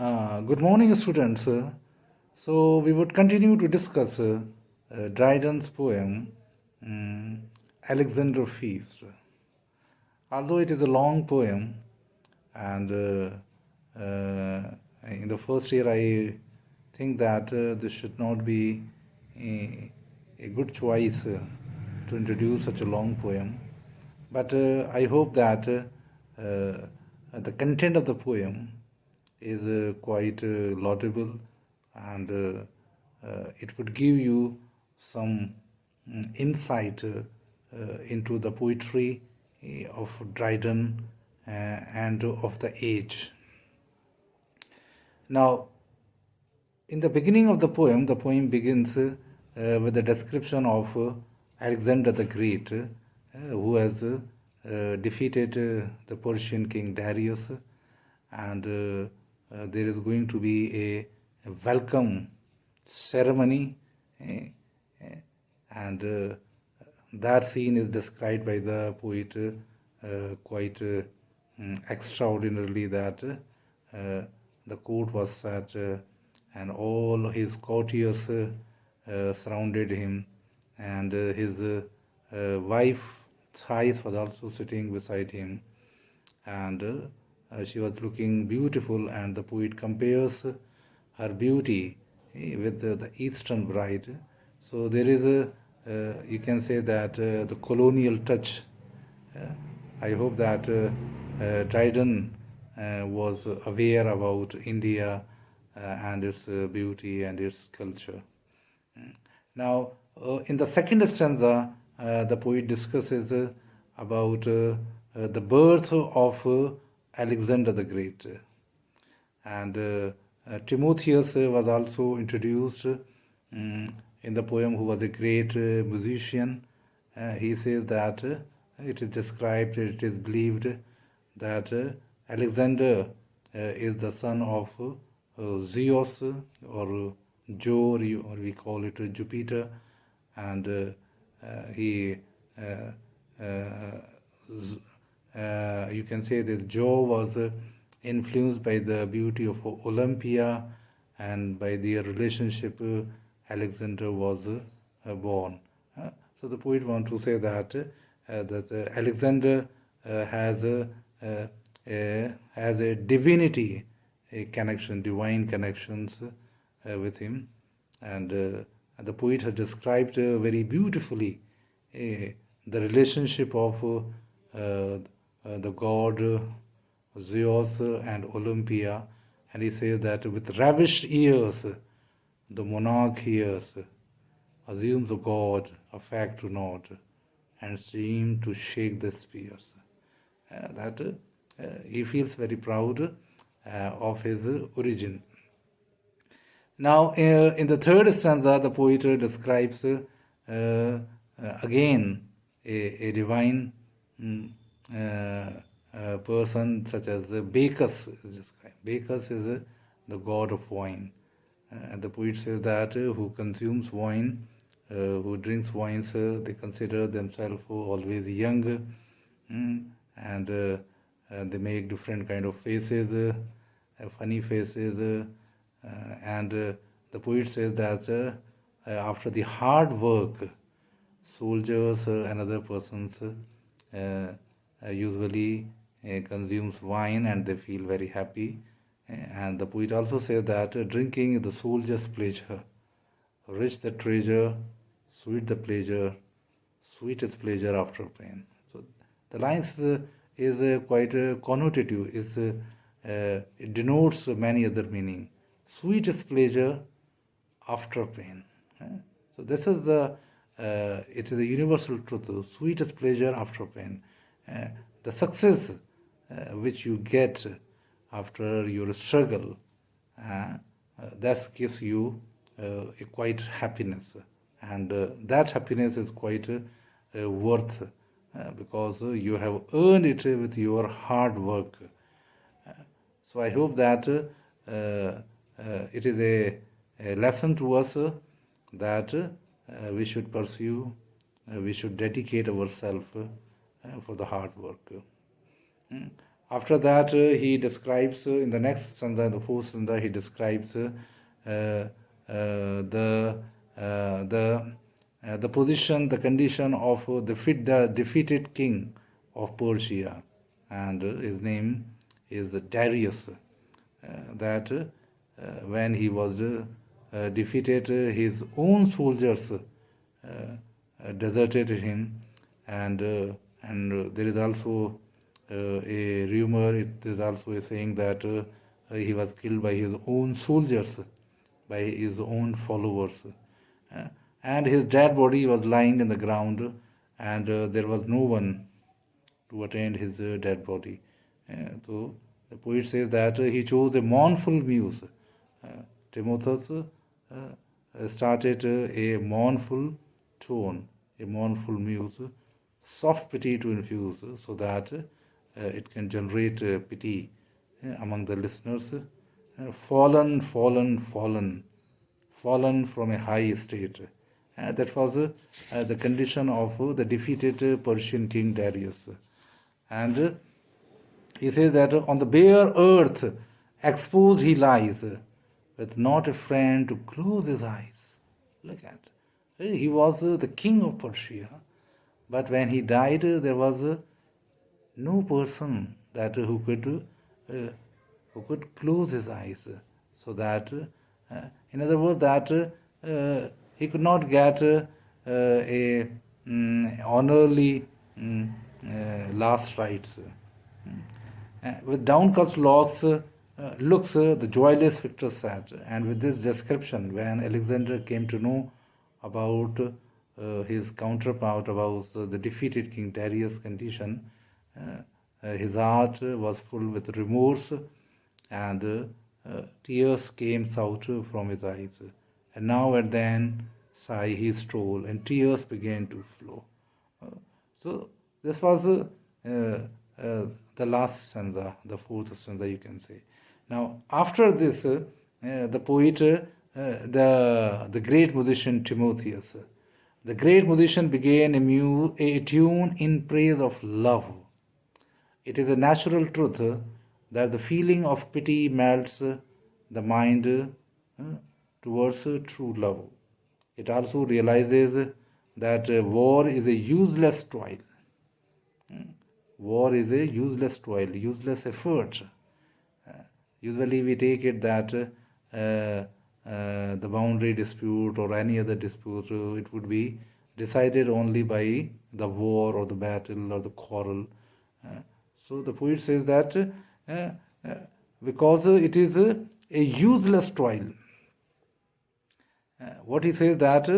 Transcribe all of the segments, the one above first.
Good morning, students. So, we would continue to discuss Dryden's poem, Alexander Feast. Although it is a long poem, and in the first year, I think that this should not be a good choice to introduce such a long poem. But I hope that the content of the poem is quite laudable, and it would give you some insight into the poetry of Dryden and of the age. Now, in the beginning of the poem begins with a description of Alexander the Great, who has defeated the Persian king Darius, and there is going to be a welcome ceremony, and that scene is described by the poet quite extraordinarily, that the court was set and all his courtiers surrounded him, and his wife Thais was also sitting beside him, and she was looking beautiful, and the poet compares her beauty with the Eastern bride. So there is you can say that the colonial touch. I hope that Dryden was aware about India and its beauty and its culture. Now, in the second stanza, the poet discusses about the birth of Alexander the Great. And Timotheus was also introduced in the poem, who was a great musician. He says that it is described, it is believed that Alexander is the son of Zeus, or Jove, or we call it Jupiter, and he you can say that Jove was influenced by the beauty of Olympia, and by their relationship Alexander was born. So the poet wants to say that Alexander has a divinity, a connection, divine connections with him, and the poet has described very beautifully the relationship of the god Zeus and Olympia, and he says that with ravished ears the monarch hears, assumes the god a fact to not, and seem to shake the spears. That he feels very proud of his origin. Now, in the third stanza, the poet describes again a divine person, such as Bacchus is described. Bacchus is the god of wine. And the poet says that who consumes wine, who drinks wines, they consider themselves always young, and they make different kind of faces, funny faces, and the poet says that after the hard work, soldiers and other persons usually consumes wine, and they feel very happy. And the poet also says that drinking is the soldier's pleasure, rich the treasure, sweet the pleasure, sweetest pleasure after pain. So the lines is quite connotative. It denotes many other meaning. Sweetest pleasure after pain. So this is it is a universal truth. Sweetest pleasure after pain. The success which you get after your struggle, that gives you a quite happiness, and that happiness is quite worth, because you have earned it with your hard work. So I hope that it is a lesson to us that we should pursue, we should dedicate ourselves for the hard work. After that, he describes in the next stanza, in the fourth stanza, he describes the uh, the the position, the condition of the defeated king of Persia, and his name is Darius. That when he was defeated, his own soldiers deserted him, and there is also a rumor. It is also a saying that he was killed by his own soldiers, by his own followers. Uh, and his dead body was lying in the ground, and there was no one to attend his dead body. So the poet says that he chose a mournful muse. Uh, Timotheus started a mournful tone, a mournful muse, soft pity to infuse, so that it can generate pity among the listeners. Fallen, fallen, fallen, fallen from a high estate. That was the condition of the defeated Persian king Darius. And he says that on the bare earth exposed he lies, with not a friend to close his eyes. Look at. He was the king of Persia, but when he died, there was no person that who could close his eyes, so that in other words that he could not get a honorly last rites. With downcast looks, the joyless victor sat. And with this description, when Alexander came to know about his counterpart, about the defeated King Darius' condition, his heart was full with remorse, and tears came out from his eyes. And now and then sigh he stole, and tears began to flow. So this was the last stanza, the fourth stanza, you can say. Now, after this, the poet, the great musician Timotheus, the great musician began a tune in praise of love. It is a natural truth that the feeling of pity melts the mind towards true love. It also realizes that war is a useless toil. War is a useless toil, useless effort. Usually we take it that the boundary dispute or any other dispute, it would be decided only by the war or the battle or the quarrel. So the poet says that because it is a useless toil. What he says that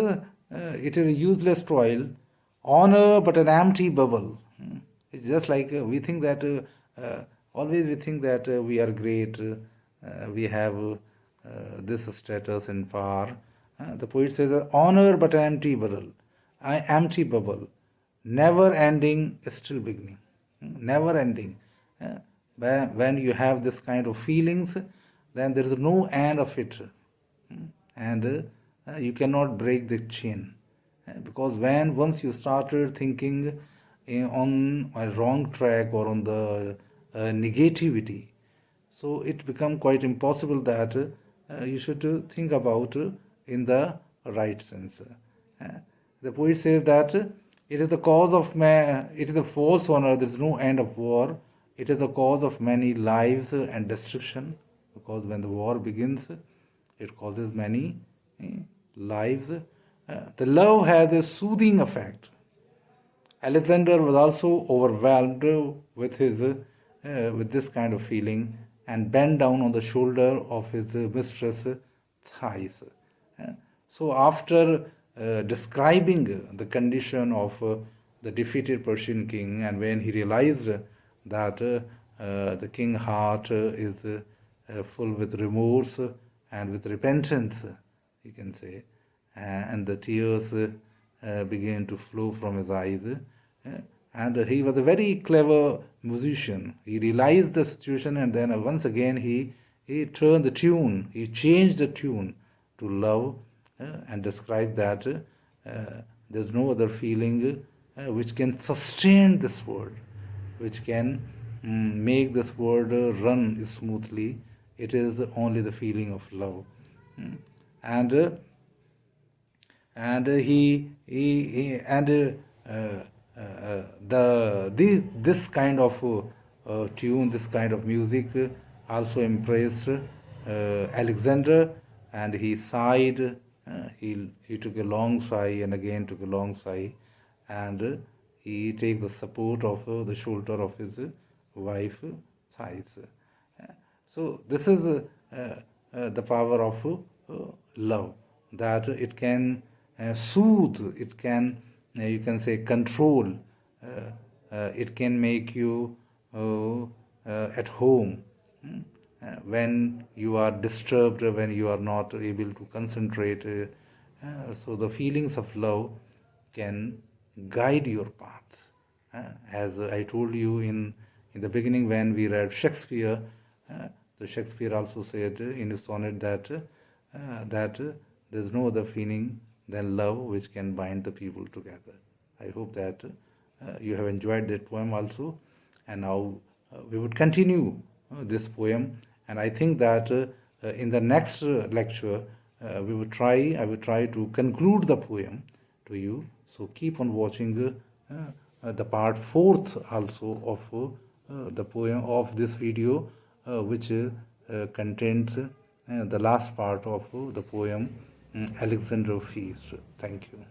it is a useless toil, honor but an empty bubble. It's just like we think that always we think that we are great, we have this status and power. The poet says honor but an empty bubble, never ending, still beginning, never ending. When you have this kind of feelings, then there is no end of it, and you cannot break the chain, because when once you started thinking on a wrong track or on the negativity, so it become quite impossible that you should think about in the right sense. The poet says that it is the cause of it is a false honor. There is no end of war. It is the cause of many lives and destruction, because when the war begins, it causes many lives. The love has a soothing effect. Alexander was also overwhelmed with this kind of feeling, and bent down on the shoulder of his mistress' thighs. So after describing the condition of the defeated Persian king, and when he realized that the king's heart is full with remorse and with repentance, you can say, and the tears began to flow from his eyes. And he was a very clever musician. He realized the situation, and then once again he turned the tune, he changed the tune to love, and described that there's no other feeling which can sustain this world, which can make this world run smoothly. It is only the feeling of love. Mm. And and he and this kind of tune, this kind of music also impressed Alexander, and he sighed. He took a long sigh and again took a long sigh, and he takes the support of the shoulder of his wife thighs. So this is the power of love, that it can soothe, it can, you can say, control, it can make you at home. When you are disturbed, when you are not able to concentrate. So the feelings of love can guide your path. As I told you in the beginning when we read Shakespeare, so Shakespeare also said in his sonnet that there's no other feeling than love which can bind the people together. I hope that you have enjoyed that poem also, and now we would continue this poem, and I think that in the next lecture I will try to conclude the poem to you. So keep on watching the part fourth also of the poem of this video, which contains the last part of the poem Alexander Feast. Thank you.